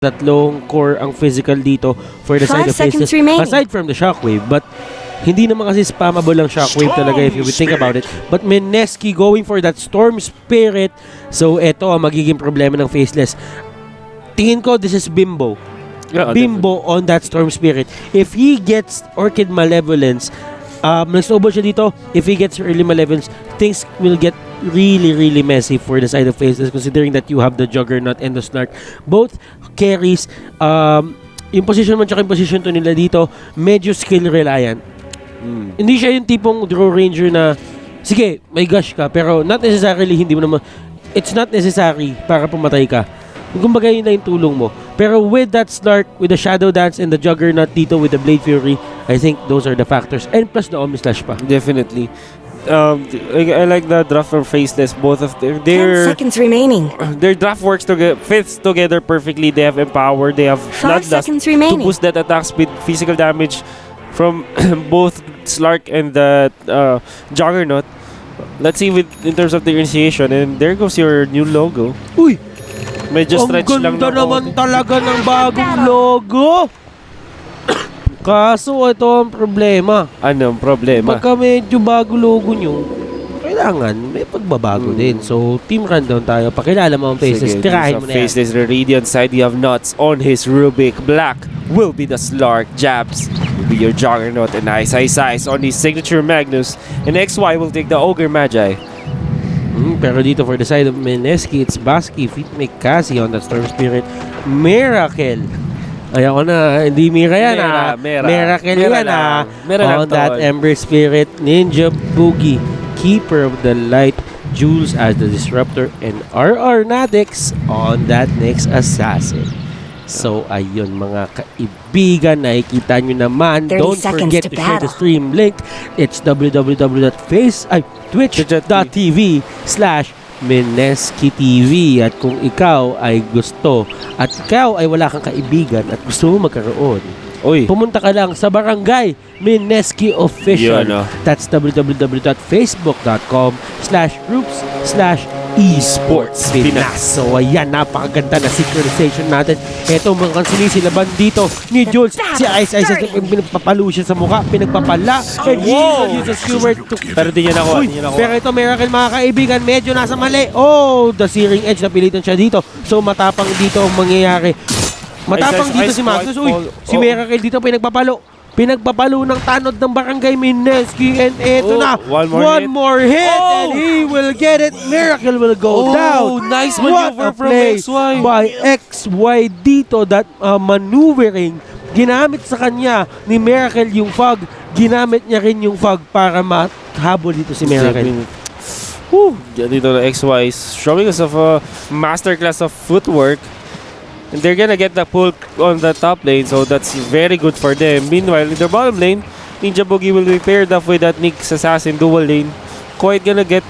tatlong core ang physical dito for the side of Faceless. Aside from the shockwave, but hindi naman kasi spammable ang shockwave talaga if you would think about it. But Mineski going for that Storm Spirit. So eto ang magiging problema ng Faceless. Tingin ko this is Bimbo. Yeah, Bimbo on that Storm Spirit. If he gets Orchid Malevolence, nag-snowball siya dito. If he gets early Malevolence, things will get really messy for the side of Faceless, considering that you have the Juggernaut and the Snark. Both carries, yung position mo tsaka yung position to nila dito, medyo skill reliant. Hindi siya yung tipong draw ranger na, sige, may gush ka, pero not necessarily, hindi mo naman, it's not necessary para pumatay ka. Kumbaga yun na yung tulong mo. Pero with that Snark, with the Shadow Dance and the Juggernaut dito with the Blade Fury, I think those are the factors. And plus the Omnislash pa. Definitely. I like the draft from Faceless. Both of their 10 seconds remaining. Their draft works together, fits together perfectly. They have Empower, they have 5 Bloodlust seconds to remaining. boost that attack speed, physical damage from both Slark and the Juggernaut. Let's see in terms of the initiation, and there goes your new logo. Uy! Medyo stretch lang. Ang ganda naman talaga ng bagong logo! Kaso ito ang problema. Ano ang problema? Pagka medyo bago logo nyo, kailangan may pagbabago din. So, team rundown tayo. Pakilala mo ang Faceless. Tirahin mo na yan. Faceless, the Radiant side, you have Nuts on his Rubik. Black will be the Slark. Jabs will be your Juggernaut. And Ice on his signature Magnus. And XY will take the Ogre Magi. Pero dito for the side of Mineski, it's Basky, Fitmake, Cassie on the Storm Spirit. Miracle. Ayaw ko na, hindi Mira yan Miracle yan on that Ember Spirit. Ninja Boogie, Keeper of the Light, Jules as the Disruptor, and RR Natix on that next Assassin. So, ayun mga kaibigan, nakikita nyo naman. Don't forget to share the stream link. It's www.twitch.tv/Mineski TV. At kung ikaw ay gusto at ikaw ay wala kang kaibigan at gusto mo magkaroon, pumunta ka lang sa Barangay Mineski Official. That's www.facebook.com/groups/eSports Pinas. So ayan, napakaganda na synchronization natin. Ito mga sinisilaban dito ni Jules. Si Ice pinagpapalo siya sa mukha, pinagpapala. And he uses skewer to... Pero di niya nakuha. Pero ito Miracle mga kaibigan, medyo nasa mali. Oh, the Searing Edge, napilitan siya dito. So matapang dito ang mangyayari. Matapang dito si Magnus. Uy, si Miracle dito pinagpapalo. Pinagpapalo ng tanod ng Barangay Mineski. And eto na, one more hit. And he will get it. Miracle will go down. Nice maneuver from XY. By XY dito. That maneuvering, ginamit sa kanya ni Miracle yung fog. Ginamit niya rin yung fog para mahabol dito si Miracle. Dito na XY showing us of a masterclass of footwork. And they're gonna get the pull on the top lane, so that's very good for them. Meanwhile, in their bottom lane, Ninja Boogie will be paired up with that Nyx Assassin dual lane. Quite gonna get,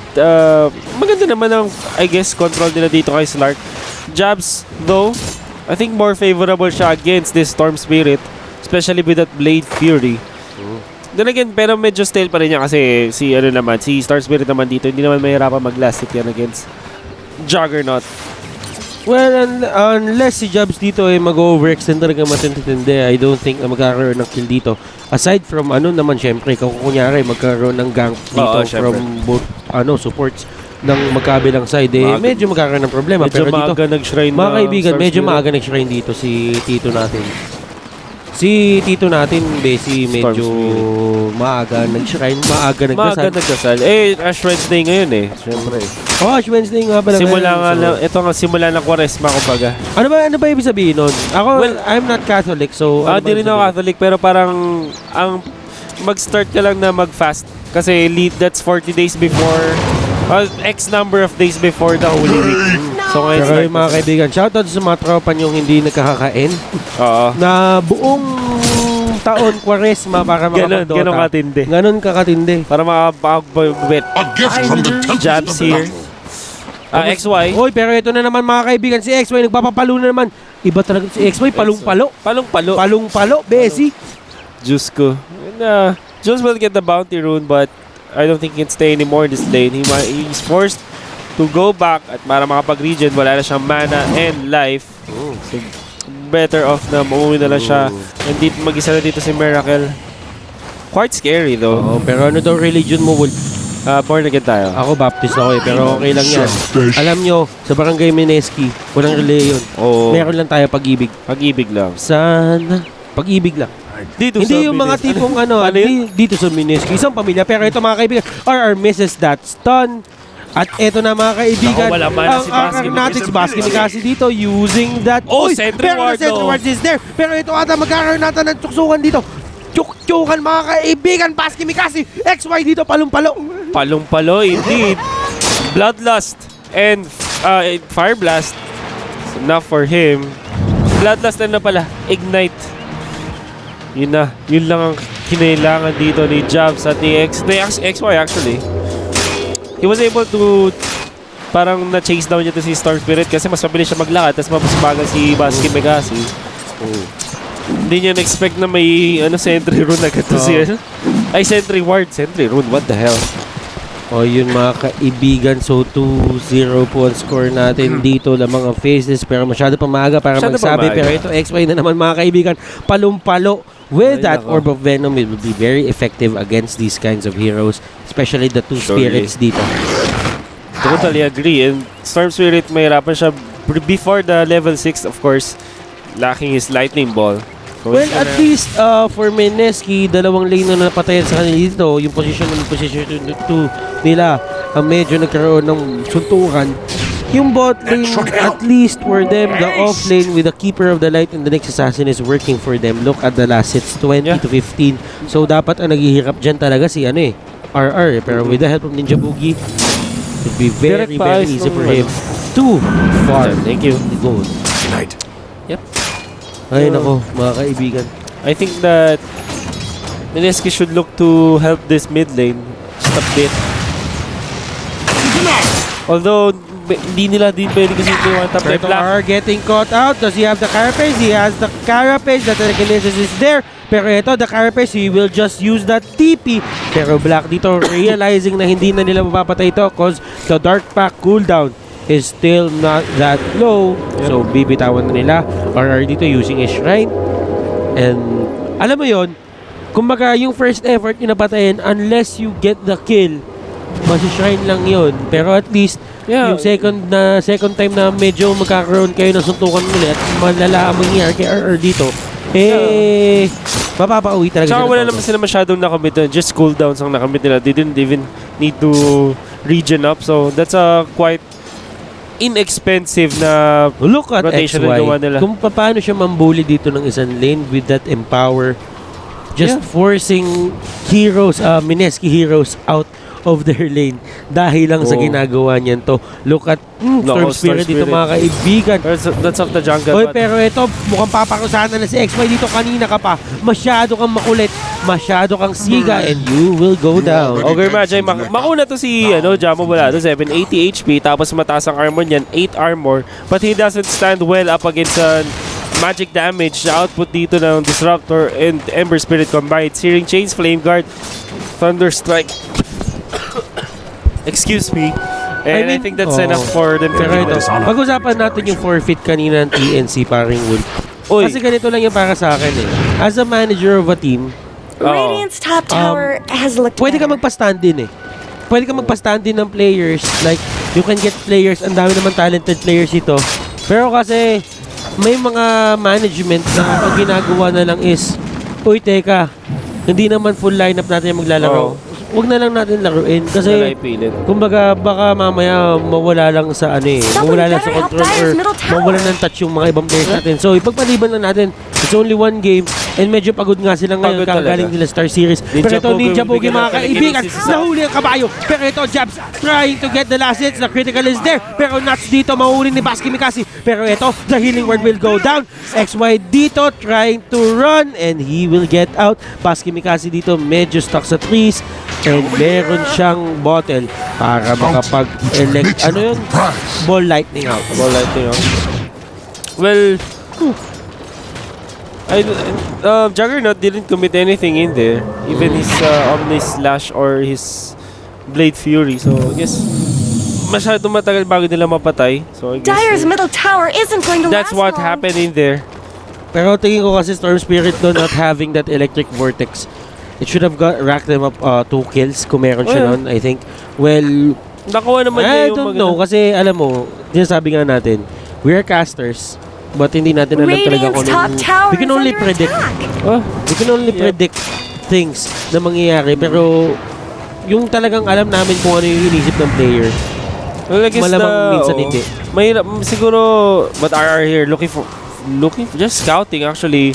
maganda naman ang, I guess, control nila dito kay Slark. Jabs, though, I think more favorable siya against this Storm Spirit, especially with that Blade Fury. Then again, pero medyo stale pa rin niya kasi si Star Spirit naman dito, hindi naman mahirapan mag-last hit yan against Juggernaut. Well, unless si Jabs dito ay mag-overextend talaga matindi, I don't think na magkakaroon ng kill dito. Aside from naman syempre, kung kunyari magkaroon ng gank dito from both supports ng magkabilang side, medyo magkakaroon ng problema. Medyo pero dito, maaga nag-shrine mga kaibigan, medyo maaga nag-shrine dito si Tito natin. Si Tito natin, Bessie, medyo maaga nag-shrine, maaga nagdasal. Ash Wednesday ngayon syempre. Ash Wednesday nga pala. Ito nga simula ng Kwaresma kumbaga. Ano ba ibig sabihin nun? Ako, I'm not Catholic, so... Di rin ako Catholic, pero parang mag-start ka lang na mag-fast. Kasi that's 40 days before, X number of days before the Holy Week. So ngayon pero yung mga kaibigan, shoutout sa mga tropa nyong hindi nakakakain. Na buong taon, Kwaresma, para makapagdota. Ganon kakatindi. Para makapag-bet. Jabs here. XY. Oy, pero ito na naman mga kaibigan, si XY nagpapapalo na naman. Iba talaga si XY, palong-palo. Palong-palo, Bessie. Diyos ko. Jules will get the bounty rune, but I don't think he can stay anymore in this lane. He's forced to go back at para makapag-regen. Wala na siyang mana and life. So, better off na umuwi na lang siya. And mag-isa na dito si Miracle. Quite scary though. Pero ano daw religion mo, Wolf? Born again tayo. Ako Baptist ako pero okay lang yan. Alam nyo, sa barangay Mineski, walang religion. Meron lang tayo pag-ibig. Pag-ibig lang. Sana. Pag-ibig lang. Dito Hindi yung mga tipong dito sa Mineski. Isang pamilya. Pero ito mga kaibigan, are our Mrs. Datston. At ito na mga kaibigan, wala man si Baskin kasi dito using that. Sentry ward. Pero Sentry ward is there. Pero ito ata magkakaroon natin ng tuksukan dito. Tsuk-tsukan mga kaibigan, Baskin Mikasi, XY dito, palong-palo. Palong-palo, indeed. Bloodlust and Fire Blast. Enough for him. Bloodlust na pala, Ignite. Yun lang ang kinailangan dito ni Jabs at ni XY actually. He was able to parang na-chase down niya to si Storm Spirit kasi mas mabilis siya maglakad tapos mapasbagan si Baskin Mikasi. Hindi niya na-expect na may sentry rune agad to siya. Ay, sentry ward. Sentry rune, what the hell? Yun mga kaibigan. So, 2-0 po ang score natin dito lamang ang Faceless. Pero masyado pa maaga para magsabi. Pero ito, XY na naman mga kaibigan. Palong-palo. With that Orb of Venom, it will be very effective against these kinds of heroes. Especially the two spirits dito. Totally agree. And Storm Spirit, mahirapan siya before the level 6, of course. Lacking his lightning ball. So well, at least for Mineski, dalawang lane na napatayan sa kanila dito. Yung position 2 nila ang medyo nagkaroon ng suntukan. Yung bot lane, at least for them, the off lane with the Keeper of the Light and the next Assassin is working for them. Look at the last hits, 20 to 15. So dapat ang naghihirap dyan talaga si RR. Pero with the help of Ninja Boogie, it would be very easy for him to farm. Thank you. Gold. Yep. Ay nako, mga kaibigan. I think that Mineski should look to help this mid lane just a bit. Although, hindi nila din pwede kasi ito yung top lane black. are getting caught out. Does he have the carapace? He has the carapace. The telekinesis is there. Pero ito, the carapace, he will just use that TP. Pero Black dito, realizing na hindi na nila mapapatay ito because the Dark Pack cooldown is still not that low. So, bibitawan na nila. RR dito using a shrine. And, alam mo yon, kumbaga yung first effort yung napatayin, unless you get the kill, masishrine lang yon. Pero at least, yung second time na medyo magkakaroon kayo ng suntukan ulit at malala ang mangyayari kay RR dito, mapapauwi talaga. Tsaka wala naman sila masyadong nakamit. Just cooldowns ang nakamit nila. They didn't even need to regen up. So, that's a quite inexpensive na look at rotation XY. na gawa nila. Kung paano siya mambuli dito ng isang lane with that empower, just forcing heroes, Mineski heroes out of their lane dahil lang sa ginagawa niyan to. Look at Storm Spirit dito mga kaibigan. That's of the jungle. Oy, pero ito mukhang papakusahan na si XY dito. Kanina ka pa. Masyado kang makulit. Masyado kang siga and you will go down. Okay, Majay. Makuna to si Jamo Volado. 780 HP. Tapos mataas ang armor niyan. 8 armor. But he doesn't stand well up against magic damage. The output dito ng Disruptor and Ember Spirit combined. Searing Chains, Flame Guard, Thunder Strike. Excuse me. And I think that's enough for them to pero ito, pag-usapan natin yung forfeit kanina ng TNC paring Wolf. Kasi ganito lang yung para sa akin As a manager of a team, Radiant's top tower has looked pwede ka magpa-stand din Pwede ka magpa-stand din ng players. Like, you can get players. Ang dami naman talented players ito. Pero kasi, may mga management na ang ginagawa na lang is, uy, teka, hindi naman full lineup natin yung maglalaro. Huwag na lang natin laruin kasi kumbaga baka mamaya mawala lang sa mawala lang sa control or mawala ng touch yung mga ibang players natin. So ipagpaliban lang natin. It's only one game and medyo pagod nga sila ngayon kakagaling nila Star Series. Pero ito Ninja Boogie mga kaibigan, nahuli ang kabayo. Pero ito Jabs trying to get the last hits. The critical is there. Pero Nuts dito mahuli ni Baskin Mikasi. Pero ito, the healing word will go down. XY dito trying to run and he will get out. Baskin Mikasi dito medyo stuck sa trees. And meron siyang bottle para makapag-elect, ball lightning out. Ball lightning out. Well, Juggernaut didn't commit anything in there. Even his Omni Slash or his Blade Fury. So, I guess, masyado matagal bago nila mapatay. So, I guess, Dire's middle tower isn't going to that's last what long. happened in there. Pero tingin ko kasi Storm Spirit doon not having that electric vortex. It should have racked them up 2 kills kung meron siya noon, I think. Well, nakuha naman niya I yung don't know kasi alam mo, sabi nga natin, we are casters. But hindi natin alam talaga kung we can only predict. We can only predict things na mangyayari. Pero yung talagang alam namin kung ano yung inisip ng player, well, malamang minsan hindi. Mahirap siguro, but RR here looking for just scouting actually,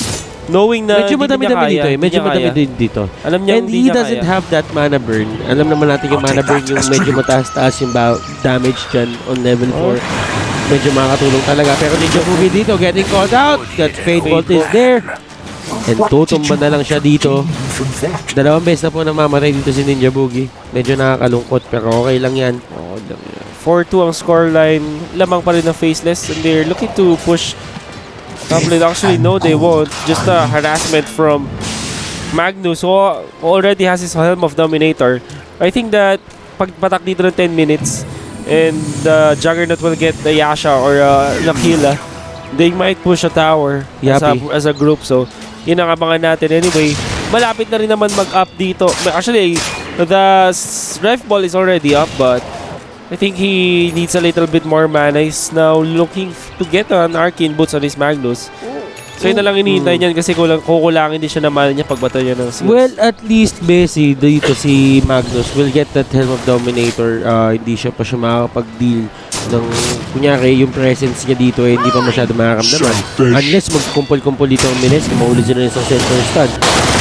knowing na medyo madami-dami dito eh. Medyo madami dito. Alam niya and he doesn't have that mana burn. Alam naman natin yung mana burn, yung medyo mataas-taas yung damage dyan on level 4. Medyo makakatulong talaga. Pero Ninja Boogie dito, getting caught out. That Fade Bolt is there. And tutumba na lang siya dito. 2 beses na po namamatay dito si Ninja Boogie. Medyo nakakalungkot pero okay lang yan. 4-2 ang scoreline. Lamang pa rin ng Faceless. And they're looking to push top lane. Actually, no, they won't. Just a harassment from Magnus, who already has his Helm of Dominator. I think that pagpatak dito ng 10 minutes, and Juggernaut will get the Yasha or Nakila, they might push a tower as a group. So, yun ang abangan natin. Anyway, malapit na rin naman mag-up dito. Actually, the Ref Ball is already up, but I think he needs a little bit more mana. He's now looking to get an Arcane Boots on his Magnus. So yun na lang hinihintay niyan kasi kukulangin din siya na mana niya pagbata niya ng seals. Well, at least Bessie, dito si Magnus will get that Helm of Dominator. Hindi siya pa siya makakapag-deal ng, kunyari, yung presence niya dito hindi pa masyado makakamdaman. Unless magkumpul-kumpul dito ang Mineski, maulid siya na isang center stun.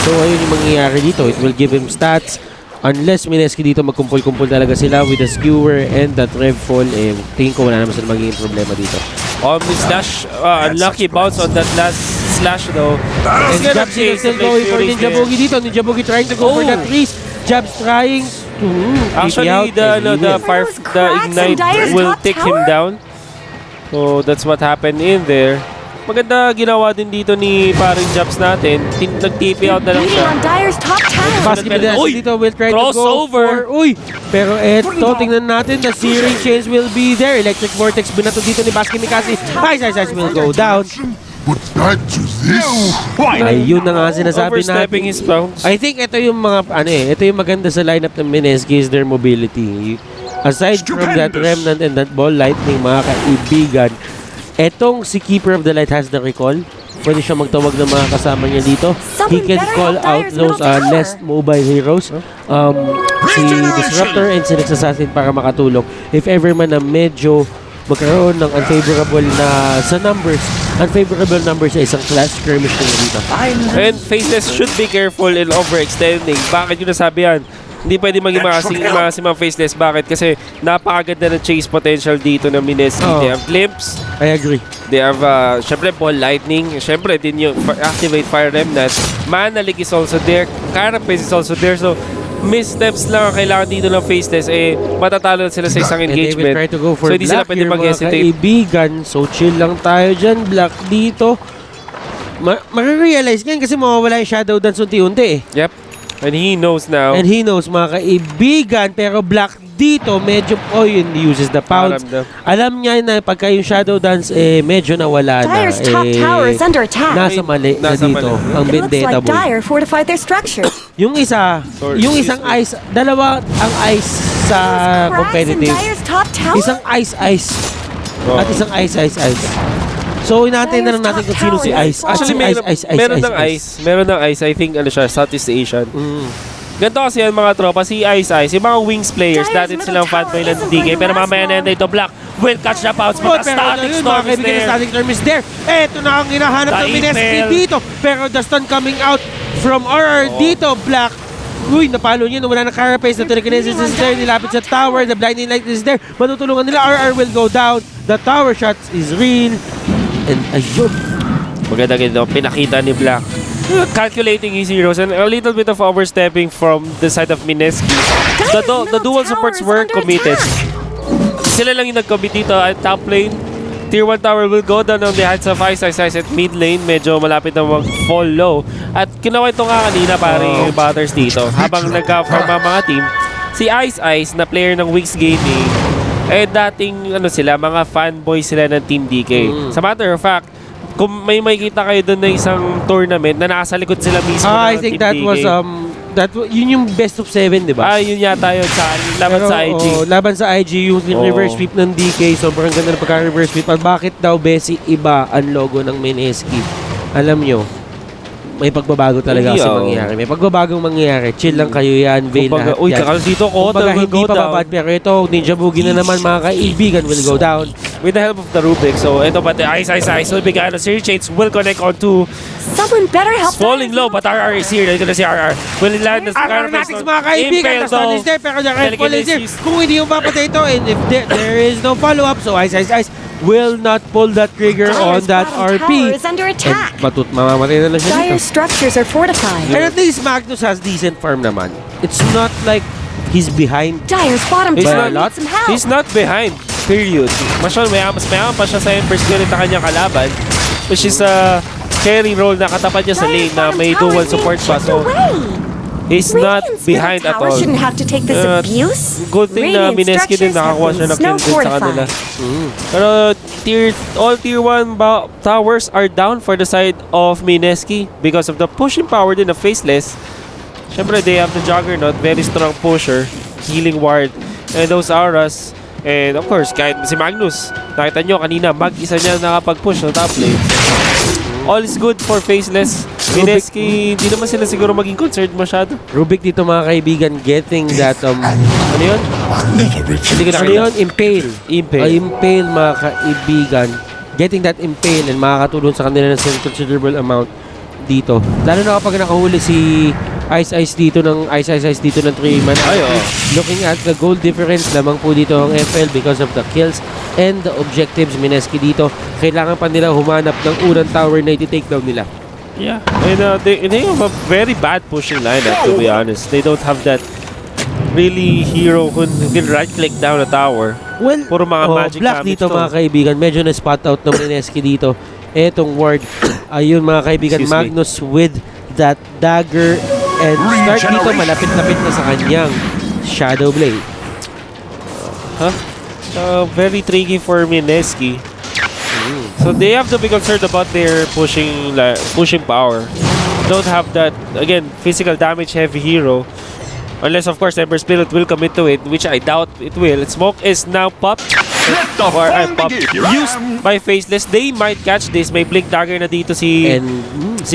So ayun yung mangyayari dito. It will give him stats. Unless Mineski dito magkumpul-kumpul talaga sila with the skewer and that rev fall, tingin ko wala naman sila magiging problema dito. Slash, unlucky bounce on that last slash though. And Jabs still going for Ninja Boogie dito. Ninja Boogie trying to go for that freeze. Jabs trying to actually the ignite will take him down. So that's what happened in there. Maganda ginawa din dito ni paring Jabs natin. Nag-TP out na lang siya. Basketball dito will try to go for... Uy! Pero eto, tingnan natin. The Searing Chains will be there. Electric Vortex binato dito ni Baskin Mikasi. Ice will go down. Ayun na nga sinasabi natin. His bounds. I think ito yung mga ito yung maganda sa lineup ng Mineski is their mobility. Aside from that Remnant and that Ball Lightning, mga kaibigan, etong si Keeper of the Light has the recall. Pwede siya magtawag ng mga kasama niya dito. He can call out those less mobile heroes. Si Disruptor and si Assassin para makatulong. If ever man na medyo magkaroon ng unfavorable numbers sa isang class skirmish nila dito. And Faceless should be careful in overextending. Bakit yun nasabi yan? Hindi pwede maging mga Faceless. Bakit? Kasi napakaganda ng chase potential dito ng Mineski. They have Glimpse. I agree. They have, syempre, Ball Lightning. Syempre, din yung activate Fire Remnant. Mana Leak is also there. Carapace is also there. So, missteps lang ang kailangan dito ng Faceless. Matatalo sila sa isang engagement. And they will try to go for so, hindi sila pwede mag-hesitate. Kaibigan. So, chill lang tayo dyan. Black dito. Marirealize ngayon kasi mawawala yung Shadow Dance unti-unti Yep. And he knows now. And he knows, mga kaibigan. Pero Black dito, medyo, yun, uses the pounds. Alam niya na pagka yung Shadow Dance, medyo nawala na. Nasa mali na dito ang Vendetta Bull. Yung isang ice, dalawa ang ice sa competitive. Isang ice. At isang ice. So, inaantay na lang natin kung sino si Ice. Actually, meron ng Ice. I think, Southeast Asian. Ganito kasi yan mga tropa. Si Ice. Yung mga Wings players, dati silang fanboy ng DK. Pero mamaya na yan dito, Black will catch the bounce. But Static Storm is there. Static Storm is there. Eto na ang hinahanap ng Mineski dito. Pero the stun coming out from RR dito, Black. Uy, napalo niya. Wala na Carapace. The Telekinesis is there. Nilapit sa tower. The Blinding Light is there. Matutulungan nila. RR will go down. The tower shots is real. And ayun. Maganda ganito. Pinakita ni Black. Calculating his heroes and a little bit of overstepping from the side of Mineski. The dual supports were committed. Sila lang yung nag-commit dito at top lane. Tier 1 tower will go down on the hands of Ice at mid lane. Medyo malapit na mag-fall low. At kinuha ito nga kanina pare Butters dito. Habang nagka-form ang mga team, si Ice na player ng Wings Gaming, dating mga fanboy sila ng Team DK. Sa matter of fact, kung may makikita kayo doon na isang tournament na nasa likod sila mismo I ng think Team that DK. was yun yung best of 7, di ba? Yun yata yun sa laban Pero, sa IG. Laban sa IG, yung reverse sweep ng DK, sobrang ganda ng pagka-reverse sweep. At bakit daw, Bessie, iba ang logo ng Mineski? Alam nyo, may pagbabago talaga Hindi, kasi mangyayari. May pagbabagong mangyayari. Chill lang kayo yan, veil lahat Uy, yan. kakal dito ko, Kumbaga, will hindi go pa down. babad, pero ito, Ninja Boogie na naman, mga kaibigan, will go down. With the help of the Rubik. So, ito pa, Ice. So, Bigano, Series Chains will connect on to Someone better help. falling low, but RR is here. Ito na si RR. Will land the Aromatics, mga kaibigan, Impale, the stun is there, pero the red ball is there. Kung hindi yung papatay ito, and if there is no follow-up, so Ice will not pull that trigger on that RP. Is under attack. Batut, mamamatay na lang siya Dire dito. structures are fortified. And at least Magnus has decent farm naman. It's not like he's behind. Dire's bottom He's tower not- needs some help. He's not behind. Period. Mas mayaman pa siya sa Ember Spirit na kanyang kalaban. Which is a carry role na katapat niya sa lane na may dual support pa. So, he's not behind at all. Shouldn't have to take this abuse. Good thing na Radiant Mineski din structures have nakakuha been siya ng kill din sa kanila. Pero all tier 1 towers are down for the side of Mineski because of the pushing power din of Faceless. Siyempre, they have the Juggernaut, very strong pusher, healing ward, and those auras. And of course, kahit si Magnus, nakita nyo kanina, mag-isa niya nakapag-push sa top lane. All is good for Faceless. Mineski, hindi naman sila siguro maging concerned masyado. Rubik dito, mga kaibigan, getting that, ano yun? Hindi ko Ano nakita. yun? Impale. Impale, mga kaibigan. Getting that impale and makakatulong sa kanila ng considerable amount dito. Lalo na kapag nakahuli si Ice dito ng 3-man. Looking at the goal difference lamang po dito ang FL because of the kills and the objectives. Mineski dito, kailangan pa nila humanap ng unang tower na iti-take down nila. Yeah, and they have a very bad pushing lineup, to be honest. They don't have that really hero who can right-click down a tower. Well, Puro mga magic black damage dito, to. mga kaibigan. Medyo na-spot out ng Mineski dito. Etong ward, ayun mga kaibigan, Excuse me. Magnus with that dagger and start dito, malapit-lapit na sa kanyang Shadow Blade. Very tricky for Mineski. So they have to be concerned about their pushing power. Don't have that, again, physical damage heavy hero. Unless, of course, Ember Spirit will commit to it, which I doubt it will. Smoke is now popped. Used by Faceless. They might catch this. May Blink Dagger na dito si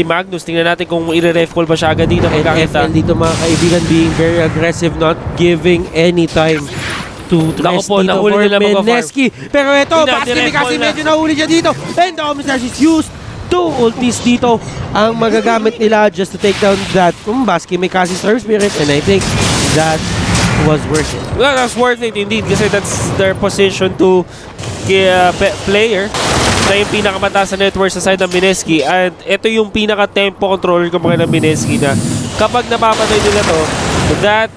Magnus. Tingnan natin kung i-ref call ba siya agad dito. And FL dito, mga kaibigan, being very aggressive, not giving any time to Naku rest po, dito nahuli for nila mag-farm. Mineski. Pero ito, Baskimi kasi na. medyo nahuli siya dito. And the Omnislash is used. 2 ultis dito ang magagamit nila just to take down that Baskimi kasi Storm Spirit, and I think that was worth it. Well, that's worth it indeed kasi that's their position to player na yung pinakamataas na network sa side ng Mineski, and ito yung pinaka-tempo controller ko mga ng Mineski na kapag napapatay nila to, that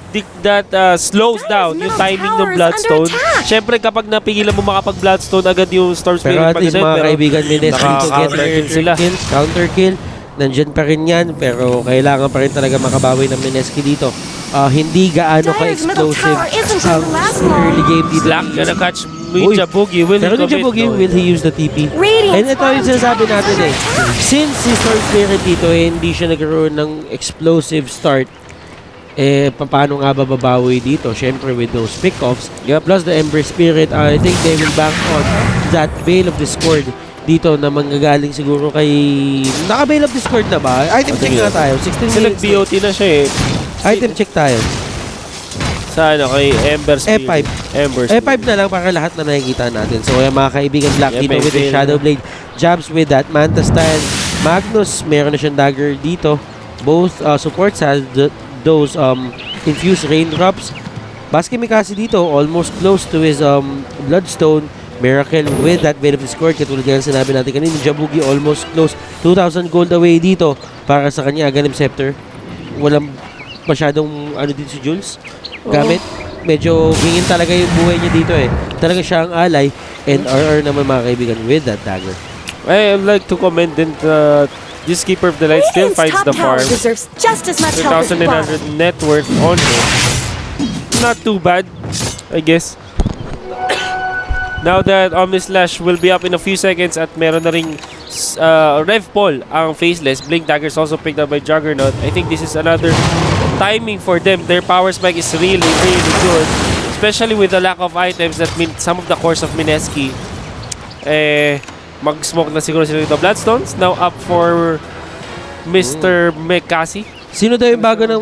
slows down yung timing ng Bloodstone. Siyempre, kapag napigilan mo makapag-Bloodstone, agad yung Storm Spirit Pero at least, mga kaibigan, Mineski to get nakaka-counter-kill sila. counter kill. Nandyan pa rin yan, pero kailangan pa rin talaga makabawi ng Mineski dito. Hindi gaano ka-explosive ang early game dito. Black gonna catch Ninja Boogie. Will Pero he Ninja commit? Boogie, No. will he use the TP? And ito yung sinasabi natin since si Storm Spirit dito, hindi siya nagkaroon ng explosive start, paano nga ba babawi dito? Siyempre with those pick-offs, plus the Ember Spirit, I think they will bank on that Veil of Discord dito na manggagaling siguro kay... Naka-Veil of Discord na ba? Item check na tayo. 16 Kasi minutes. nag-BOT na siya eh. Item check tayo. Sa kay Ember Spirit. F5. Ember Spirit. F5 na lang para lahat na nakikita natin. So, kaya mga kaibigan, Black dito may with the veil. Shadow Blade. Jabs with that Manta style. Magnus, meron na siyang dagger dito. Both supports has those infused raindrops. Baskimi kasi dito, almost close to his Bloodstone. Miracle with that Veil of Discord. Katulad yan sinabi natin kanina, Ninja Boogie almost close. 2,000 gold away dito para sa kanya Aghanim Scepter. Walang masyadong dito si Jules gamit. Medyo bingin talaga yung buhay niya dito eh. Talaga siya ang ally, and RR naman mga kaibigan with that dagger. I'd like to commend din this Keeper of the Light still finds the farm. Deserves just as much help as 2,900 net worth on him. Not too bad, I guess. Now that Omnislash will be up in a few seconds at meron na ring Rev Paul ang Faceless. Blink Daggers also picked up by Juggernaut. I think this is another timing for them. Their power spike is really, really good. Especially with the lack of items that mean some of the cores of Mineski. Mag-smoke na siguro sila dito. Bloodstones now up for Mr. Mekasi. Sino daw yung bago ng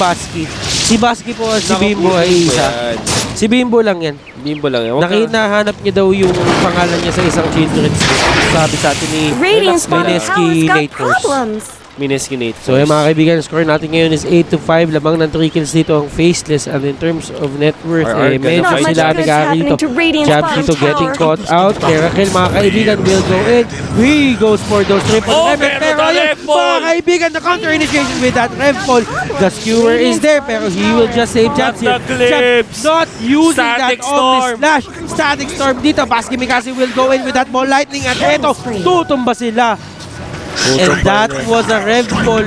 Basky? Si Basky po at si Bimbo ay isa. Si Bimbo lang yan. Bimbo lang yan. Nakinahanap niya daw yung pangalan niya sa isang children's book. Sabi sa atin ni Radiant's bottom Mineski tower's got Nators. problems. Mineski Nate. So mga kaibigan, score natin ngayon is 8-5. Lamang ng 3 kills dito ang Faceless. And in terms of net worth, medyo Not much sila good is nag-aari happening dito. to Radiant's Jabs bottom dito getting tower. caught out. Miracle mga kaibigan will go in. He goes for those triple damage. Pero ayun, mga kaibigan, the counter initiation with that Rev Paul. The skewer is there, pero he will just save Jabs here. Jabs not using Static that Omni Storm. Slash. Static Storm dito. Basky Mikasi will go in with that ball lightning. At eto, tutumba sila. And that was a Rev Paul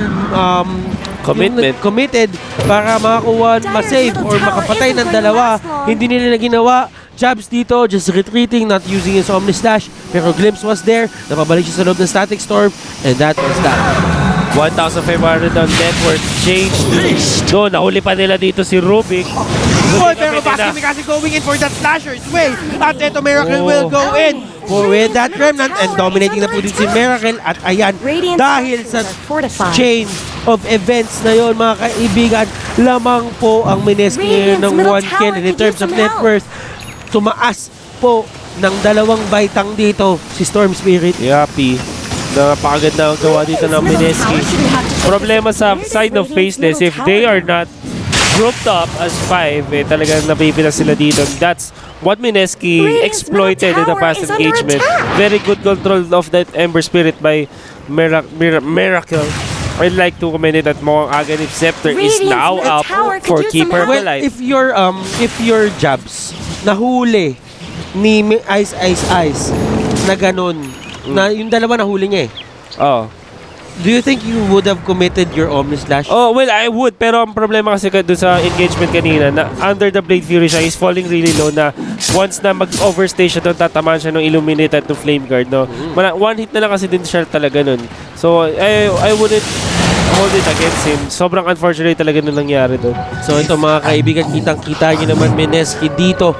committed para makakuha, masave or makapatay ng dalawa. Hindi nila ginawa. Jabs dito, just retreating, not using his Omni Slash. Pero Glimpse was there. Napabalik siya sa loob ng Static Storm. And that was that. 1,500 on net worth change. Doon, nahuli pa nila dito si Rubik. Pero Basky Mikasi going in for that Slasher's way. At eto, Miracle will go in with that Remnant. And dominating na po din si Miracle. At ayan, dahil sa chain of events na yon mga kaibigan, lamang po ang Mineski ng 1 kill. And in terms of net worth, tumaas po ng 2 baitang dito si Storm Spirit. Yapi. Napakaganda ang gawa dito ng Mineski. Problema sa side of Faceless, if they are not grouped up as 5, talagang napipilas sila dito. That's what Mineski exploited in the past engagement. Very good control of that Ember Spirit by Miracle. I'd like to comment that Moang Aghanim Scepter is now up for Keeper of the Well, Light. if your Jabs nahuli ni Ice na ganun, na yung dalawa nahuli niya Oh. do you think you would have committed your Omni Slash? Oh, well, I would. Pero ang problema kasi doon sa engagement kanina, na under the Blade Fury siya, is falling really low na once na mag-overstay siya doon, tatamaan siya ng Illuminate at ng Flame Guard, no? One hit na lang kasi din siya talaga nun. So, I wouldn't hold it against him. Sobrang unfortunate talaga nung nangyari doon. So ito mga kaibigan, kitang-kita niyo naman Mineski dito.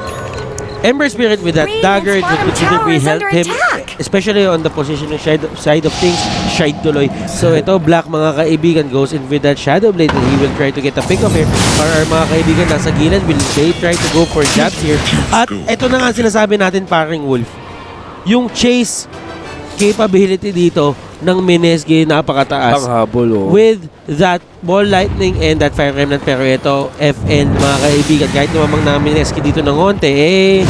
Ember Spirit with that dagger, it would considerably help him, especially on the positioning side of things, Shide tuloy. So ito, Black mga kaibigan goes in with that Shadow Blade and he will try to get a pick of here. Para our mga kaibigan nasa gilid, will they try to go for jabs here? At ito na nga sinasabi natin paring Wolf. Yung chase capability dito ng Mineski napakataas. Ang habol, oh. With that ball lightning and that fire remnant, pero ito FN mga kaibigan, kahit namang na Mineski dito ng konti,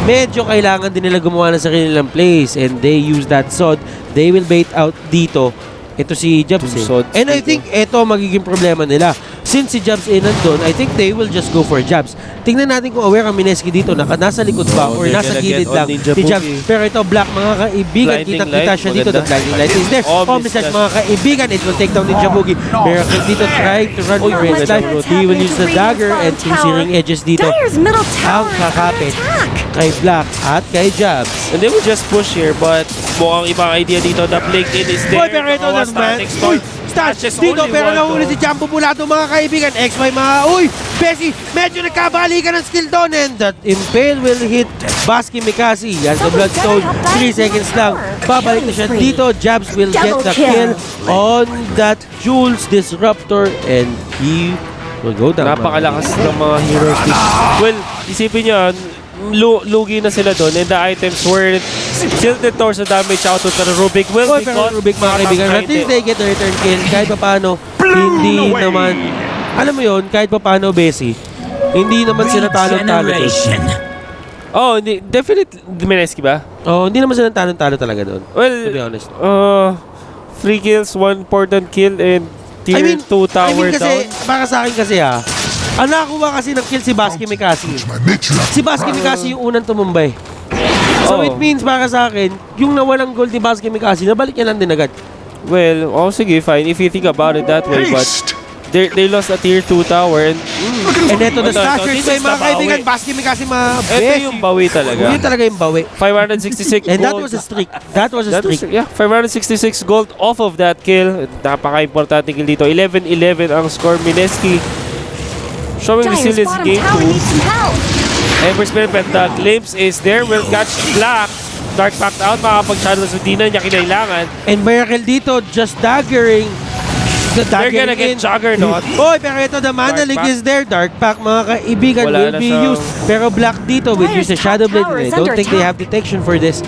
medyo kailangan din nila gumawa ng sarili nilang plays and they use that sword. They will bait out dito. Ito si Jabs and I think ito magiging problema nila. Since si Jabs nandun, I think they will just go for Jabs. Tingnan natin kung aware ang Mineski dito, nasa likod ba or nasa gilid lang si Jabs. Pero ito Black mga kaibigan, kitang-kita siya dito. The blinding light is there. Omnislash mga kaibigan, it will take down Ninja Boogie. Miracle dito trying to run for his life. He will use the dagger and two searing edges dito. Ang kakapit kay Black at kay Jabs. And they will just push here, but mukhang ibang idea dito. The blink in is there. Pero ito naman, Stash dito, pero nahuli si Jumbo Bulado mga kaibigan. XY mga, Bessie, medyo nagkabalikan ng skill doon. And that Impale will hit Basky Mikasi. Yan sa Bloodstone, 3 seconds lang. Babalik na siya dito. Jabs will get the kill on that Jules Disruptor and he will go down. Napakalakas ng mga heroes. Well, isipin nyo, lugi na sila doon and the items were tilted towards the damage output pero Rubik will be caught. Rubik mga kaibigan, at least they get the return kill. Kahit pa paano, hindi naman, alam mo yun, kahit pa paano, Bessie, hindi naman sila talo-talo. Oh, hindi, definitely, Mineski ba? Oh, hindi naman sila talo-talo talaga doon. Well, to be honest. 3 kills, 1 important kill and tier 2 tower kasi, down. para sa akin kasi ang nakakuha kasi ng kill si Basky Mikasi. Si Basky Mikasi yung unang tumumbay. So it means para sa akin, yung nawalang gold ni Basky Mikasi, nabalik niya lang din agad. Well, sige, fine. If you think about it that way, but They lost a tier 2 tower and And ito the Slashers, this is mga the kaibigan, bawi. Baskimi kasi Ito yung bawi talaga. Yun talaga yung bawi. 566 And that gold. was a streak. That was a streak. 566 gold off of that kill. Napaka-importante kill dito. 11-11 ang score. Mineski showing Giants resilience bottom game tower 2. needs some help. Ember Spirit, but the glimpse is there. Will catch Black. Dark packed out. Makakapag-shadow sa di na niya kinailangan. And Miracle dito, just daggering. They're gonna get Juggernaut. Oy, pero ito the Mana Dark League Pack. is there. Dark Pack, mga kaibigan, Wala will na be siya. used. Pero Black dito will use the Dyer's Shadow top Blade. tower I is don't under think they attack. have detection for this.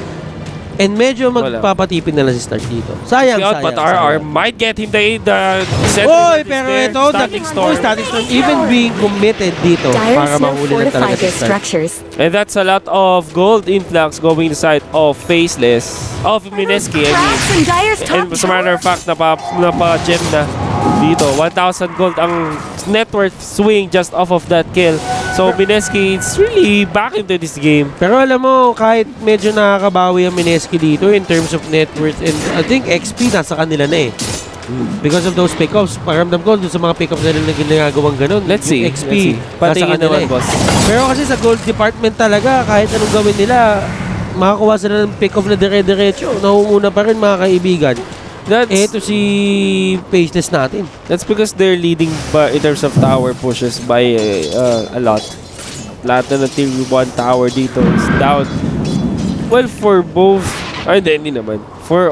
And medyo Wala. magpapatipid na lang si Stark dito. Sayang, Out, sayang. but RR sayang. might get him the center. Oy, pero ito, Static Storm. Static Storm, even being committed dito Dyer's para now mahuli na talaga fortified si their Stark. structures. And that's a lot of gold influx going inside of Faceless. Of Mineski, I mean. Cracks in Dyer's top And as a matter of tower. fact, napa-gem na dito. 1,000 gold ang net worth swing just off of that kill. So Mineski is really back into this game. Pero alam mo, kahit medyo nakakabawi ang Mineski dito in terms of net worth and I think XP nasa kanila na eh. Because of those pickups, paramdam ko dun sa mga pickups na nila ginagawang ganun. Let's see. Yung XP, nasa Patingin kanila naman, eh. boss. Pero kasi sa gold department talaga, kahit anong gawin nila, makakuha sila ng pick-off na dire-diretso. Nauuna pa rin mga kaibigan. Ito si Faceless natin. That's because they're leading by, in terms of tower pushes by a lot. Lahat na ng tier 1 tower dito is down. Well, for both... Ay, hindi naman. For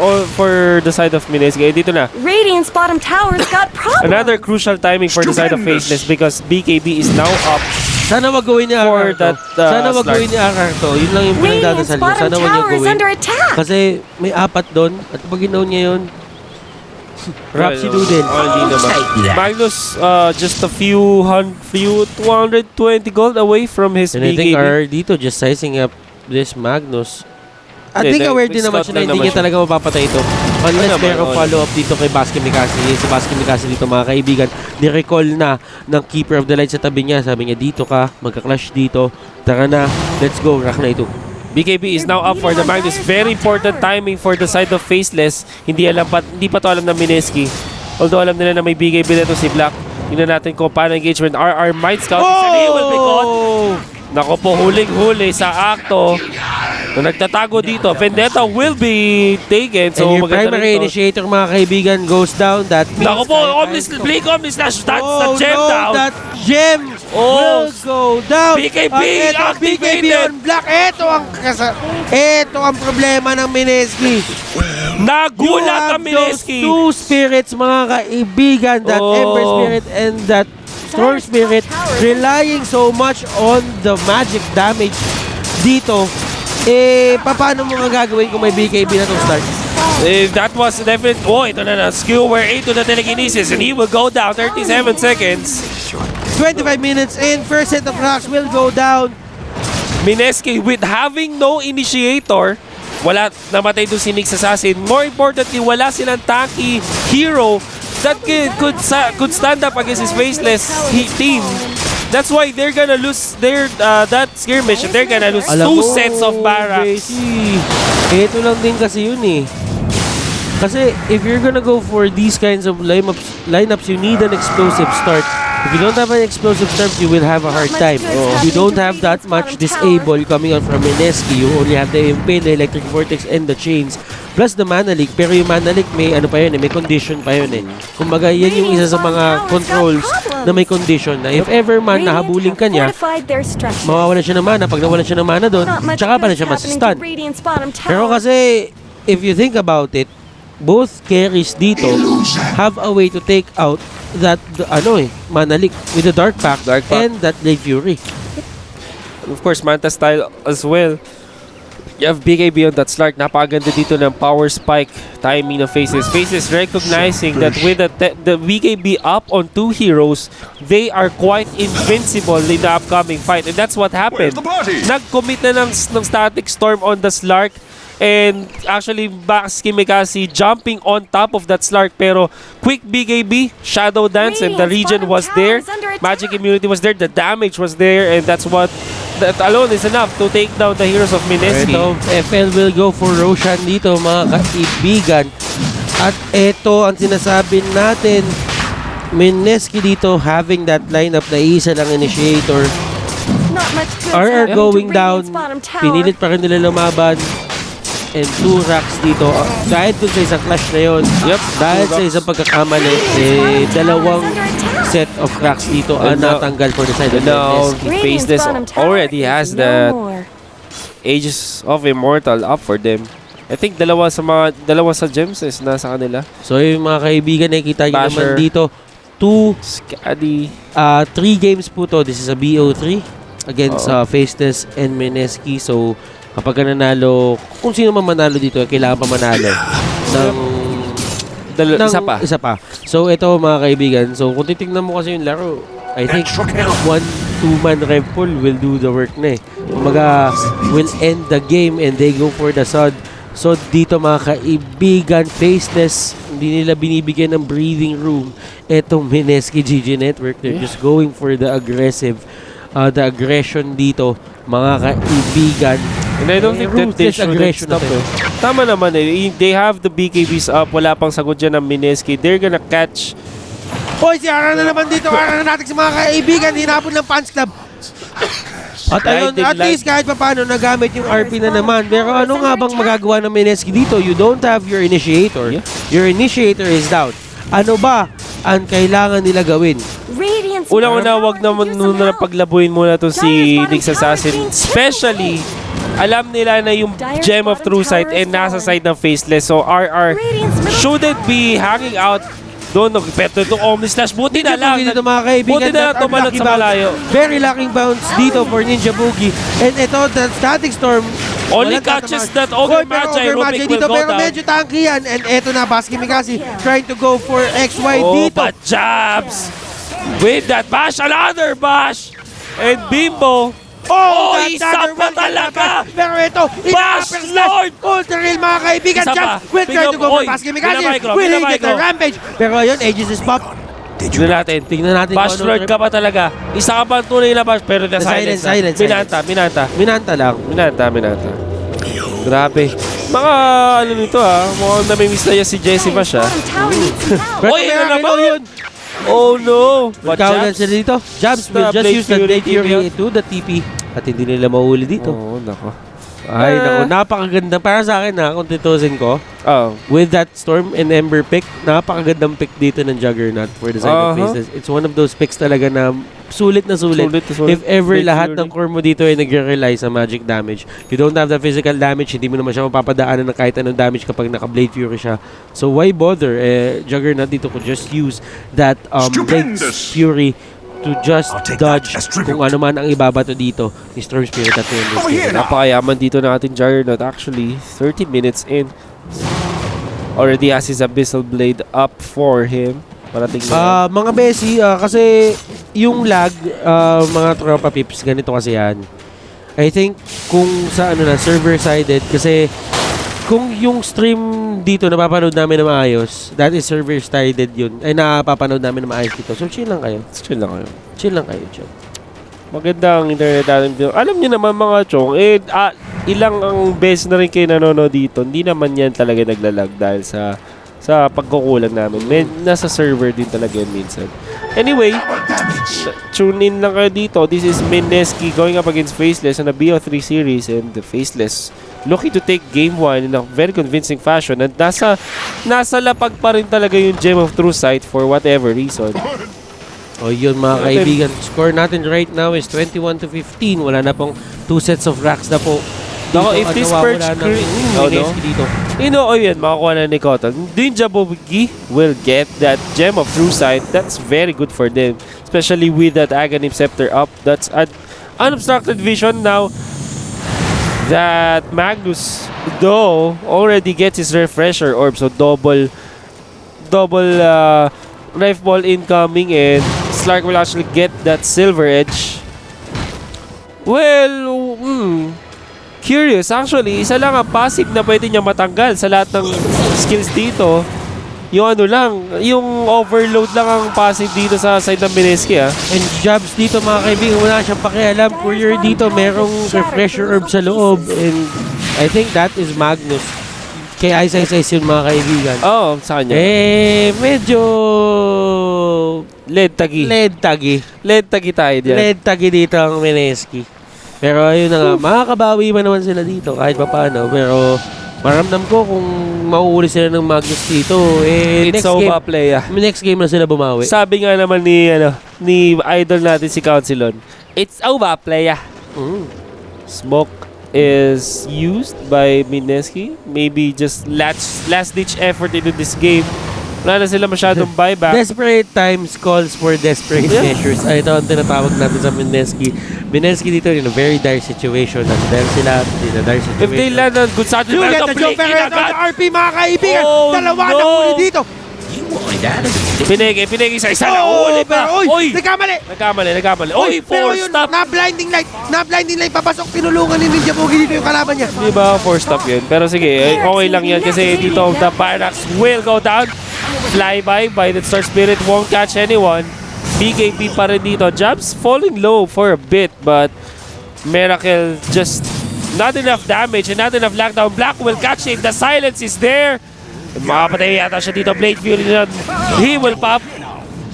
the side of Mineski. Dito na. Radiant's bottom tower's got problems. Another crucial timing for the side of Faceless because BKB is now up. Sana wag gawin ni For Akar to. that, Sana wag slide. gawin ni Akar to. Yun lang yung Radiant's pinagdadasal niya. bottom Sana wag niya tower is gawin. under attack. Kasi may 4 doon. At pag ginaw niya yun, Rapsi Well, Doodle. hindi naman. Magnus, just a few 220 gold away from his And I think BKB. are dito just sizing up this Magnus. I Hindi, think aware din naman scout siya na lang hindi naman niya siya. talaga mapapatay ito. Unless naman, merong follow-up dito kay Basket Mikasi. Si Basket Mikasi dito mga kaibigan, ni-recall na ng Keeper of the Light sa tabi niya. Sabi niya, dito ka, magka-clash dito. Tara na, let's go, rock na ito. BKB is now up for the Magnus. Very important timing for the side of Faceless. Hindi pa to alam ng Mineski. Although alam nila na may BKB na to si Black. Tingnan natin kung paano engagement. RR might scout. He will be caught. Nako po, huling-huli sa akto. Kung nagtatago dito, Vendetta will be taken. So, And your maganda primary rito. initiator mga kaibigan goes down. That means... Nako po, Blink Omnis Slash. That's the gem no, down. that gem will go down. BKB At eto, BKB activated. on Black. Ito ang problema ng Mineski. Nagulat ang Mineski. Two spirits mga kaibigan. That Oh. Ember Spirit and that Storm Spirit relying so much on the magic damage dito. Paano mo nga gagawin kung may BKB na itong start? That was definitely... Oh, ito na. Skewer into the telekinesis and he will go down 37 seconds. 25 minutes in. First set of rocks will go down. Mineski with having no initiator, wala, namatay doon si Nyx Assassin. More importantly, wala silang tanky hero that could stand up against his Faceless team. That's why they're gonna lose their that skirmish. They're gonna lose two sets of barracks. Ito lang din kasi yun eh. Kasi if you're gonna go for these kinds of lineups, you need an explosive start. If you don't have an explosive start, you will have a hard time. You don't have that much disable coming out from Mineski. You only have the Impale, the Electric Vortex, and the Chains. Plus the Mana Leak. Pero yung Mana Leak may ano pa yun eh, may condition pa yun eh. Kumbaga yan yung isa sa mga controls na may condition na if ever man nahabulin ka niya, mawawalan siya ng mana. Pag nawalan siya ng mana doon, tsaka pa na siya masistun. Pero kasi, if you think about it, both carries dito have a way to take out that Mana Leak with the Dark Pact and that Blade Fury. Of course, Manta style as well. You have BKB on that Slark. Napakaganda dito ng power spike timing of Faces. Faces recognizing that with the BKB up on two heroes, they are quite invincible in the upcoming fight. And that's what happened. Nag-commit na ng static storm on the Slark. And actually, Basket Mikasi jumping on top of that Slark. Pero quick BKB, Shadow Dance, and the region was there. Magic immunity was there. The damage was there. And that alone is enough to take down the heroes of Mineski. Ito, FL will go for Roshan dito mga kaibigan. At ito ang sinasabi natin, Mineski dito having that lineup na isa lang initiator. Not much good RR happening going to down. Radiant's bottom tower. Pinilit pa rin nila lumaban. And 2 racks dito. Dahil dun sa isang clash na yun. Yep. Dahil sa isang pagkakamali, dalawang set of racks dito ang natanggal for the side of Now, Mineski. Faceless already has the Ages of Immortal up for them. I think dalawa sa gems is nasa kanila. So yung mga kaibigan, nakikita nyo naman Basher. dito. 3 games po to. This is a BO3 against Faceless and Mineski. So kapag nanalo, kung sino man manalo dito, kailangan pa manalo ng isa pa. So ito mga kaibigan, so kung titignan mo kasi yung laro, I think 1-2-man rev pool will do the work na eh. Kumbaga, will end the game and they go for the sod. So dito mga kaibigan, Faceless, hindi nila binibigyan ng breathing room etong Mineski GG Network. They're just going for the aggression dito mga kaibigan. And I don't think that they should stop eh. Tama naman eh. They have the BKBs up. Wala pang sagot dyan ng Mineski. They're gonna catch. Hoy, si Ara na naman dito. Ara na natin sa mga kaibigan. Hinapon ng Fans Club. At ayun, at least kahit pa paano nagamit yung RP na naman. Pero ano nga bang magagawa ng Mineski dito? You don't have your initiator. Yeah. Your initiator is down. Ano ba ang kailangan nila gawin? Unang-una, wag naman muna paglabuin muna to si Nyx Assassin. Especially, alam nila na yung Gem of True Sight and nasa side ng Faceless. So, RR shouldn't be hanging out doon. Pero itong Omni Slash, buti na lang. Dito mga kaibigan, Buti na lang tumalon sa malayo. Very lacking bounce dito for Ninja Boogie. And ito, the Static Storm. Only catches that Ogre Magi, Rubik will dito, go pero down. medyo tanky yan. And ito na, Basque Mikasi trying to go for XY dito. But jabs! With that bash, another bash! And Bimbo, isa pa talaga! Pero ito, Bash Lord! Ultra Real mga kaibigan. Isa pa. Jump will try to go for Basque Mikasi. Will he get the rampage? Pero ayun, Aegis is pop. Tignan natin. Bash Lord ka pa talaga. Isa ka pa tunay na bash, pero the silence. Minanta lang. Grabe. Mga ano nito mukhang namimiss na yan si Jessie Bash Oy, ano naman yun? Oh no! What Jabs? jabs? Dito. Jabs will just use the Blade Fury to the TP. At hindi nila mahuli dito. Oo, nako. Ay, naku, napakaganda. Para sa akin kung tutusin ko, with that Storm and Ember pick, napakagandang pick dito ng Juggernaut for the side of Faceless. It's one of those picks talaga na sulit na sulit. If ever lahat ng core mo dito ay nagre-rely sa magic damage, you don't have the physical damage, hindi mo naman siya mapapadaanan ng kahit anong damage kapag naka-Blade Fury siya. So why bother? Juggernaut dito could just use that Blade Fury to just dodge kung ano man ang ibabato dito ni Storm Spirit at Wind. Napakayaman dito ng ating Juggernaut. Actually, 30 minutes in. Already has his Abyssal Blade up for him. Parating na. Mga Bessie, kasi yung lag, mga tropa pips, ganito kasi yan. I think kung sa server-sided, kasi kung yung stream dito napapanood namin na maayos, that is server-sided yun, ay napapanood namin na maayos dito. So chill lang kayo. Chill lang kayo. Maganda ang internet natin dito. Alam niyo naman mga chong, ilang ang best na rin kayo nanonood dito. Hindi naman yan talaga naglalag dahil sa pagkukulang namin. Nasa server din talaga yan minsan. Anyway, tune in lang kayo dito. This is Mineski going up against Faceless on a BO3 series, and the Faceless looking to take game 1 in a very convincing fashion, and nasa lapag pa rin talaga yung Gem of True Sight for whatever reason. O yun mga kaibigan, score natin right now is 21-15. Wala na pong 2 sets of racks na po. Dito, if this perch dito. Makakuha na ni Cotton. Ninja Boogie will get that Gem of True Sight. That's very good for them, especially with that Aghanim Scepter up. That's an unobstructed vision now. That Magnus, though, already gets his refresher orb, so double knife ball incoming, and Slark will actually get that silver edge. Well, curious. Actually, isa lang ang passive na pwede niya matanggal sa lahat ng skills dito. Yung yung overload lang ang passive dito sa side ng Mineski And jabs dito mga kaibigan, wala siyang pakialam. Courier dito, merong refresher orb sa loob. And I think that is Magnus. Kay Ice yun mga kaibigan. Oo, sa kanya. Medyo Led tagi. Led tagi tayo diyan. Led tagi dito ang Mineski. Pero ayun na nga, makakabawi man naman sila dito kahit pa paano. Pero maramdam ko kung mauuli sila ng Magnus dito, It's over play. Next game na sila bumawi. Sabi nga naman ni idol natin si Councilon, it's over play. Smoke is used by Mineski. Maybe just last-ditch effort into this game. Wala na sila masyadong buyback. Desperate times calls for desperate measures. Ay, ito ang tinatawag natin sa Mineski. Mineski dito in a very dire situation. Dahil sila in a dire situation. If they land on good side, Look at the jump on the RP mga kaibigan. Dalawa na huli dito. Pinegi sa isa na huli pa. Oy, nagkamali. Oy, pero four yun, stop. na-blinding light, papasok, tinulungan ni Ninja Boogie dito yung kalaban niya. Di ba four stop yun? Pero sige, okay lang yan kasi dito the Barracks will go down. Flyby by the Star Spirit won't catch anyone. BKB pa rin dito. Jabs falling low for a bit but Miracle just not enough damage and not enough lockdown. Black will catch him. The silence is there. Makapatay yata siya dito. Blade Fury na. He will pop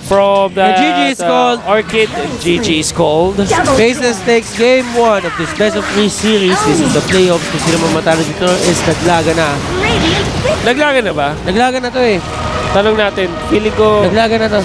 from the GG is called. Orchid. GG is called. Faceless takes game 1 of this best of 3 series. This is the playoffs. Kung sino mamatalo dito is naglaga na. Naglagan na ba? Naglaga na to eh. Tanong natin, feeling ko Naglaga na to.